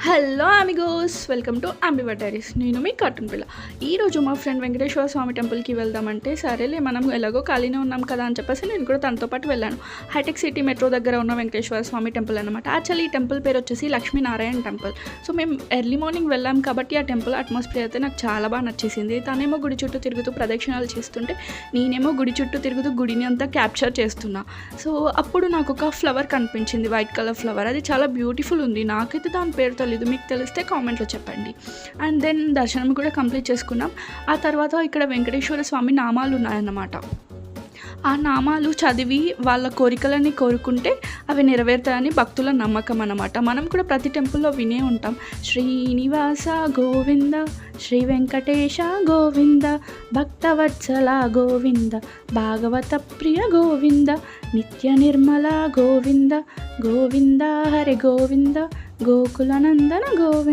Hello amigos, welcome to Ambiva diaries. నేను మీ cartoon పిల్ల. ఈరోజు మా ఫ్రెండ్ వెంకటేశ్వర స్వామి టెంపుల్కి వెళ్దామంటే సరేలే మనం ఎలాగో ఖాళీనే ఉన్నాం కదా అని చెప్పేసి నేను కూడా తనతో పాటు వెళ్ళాను. హైటెక్ సిటీ మెట్రో దగ్గర ఉన్న వెంకటేశ్వర స్వామి టెంపుల్ అనమాట. యాక్చువల్లీ ఈ టెంపుల్ పేరు వచ్చేసి లక్ష్మీనారాయణ టెంపుల్. సో మేము ఎర్లీ మార్నింగ్ వెళ్ళాం కాబట్టి ఆ టెంపుల్ అట్మాస్ఫియర్ అయితే నాకు చాలా బాగా నచ్చేసింది. తనేమో గుడి చుట్టూ తిరుగుతూ ప్రదక్షిణాలు చేస్తుంటే నేనేమో గుడి చుట్టూ తిరుగుతూ గుడిని అంతా క్యాప్చర్ చేస్తున్నా. సో అప్పుడు నాకు ఒక ఫ్లవర్ కనిపించింది, వైట్ కలర్ ఫ్లవర్. అది చాలా బ్యూటిఫుల్ ఉంది. నాకైతే దాని పేరు తెలీదు, మీకు తెలిస్తే కామెంట్లో చెప్పండి. అండ్ దెన్ దర్శనం కూడా కంప్లీట్ చేసుకున్నాం. ఆ తర్వాత ఇక్కడ వెంకటేశ్వర స్వామి నామాలు ఉన్నాయన్నమాట. ఆ నామాలు చదివి వాళ్ళ కోరికలని కోరుకుంటే అవి నెరవేరుతాయని భక్తుల నమ్మకం అన్నమాట. మనం కూడా ప్రతి టెంపుల్లో వినే ఉంటాం, శ్రీనివాస గోవింద, శ్రీ వెంకటేశ గోవింద, భక్తవత్సల గోవింద, భాగవత ప్రియ గోవింద, నిత్య నిర్మల గోవింద, గోవింద హరి గోవింద, గోకులనందన గోవింద.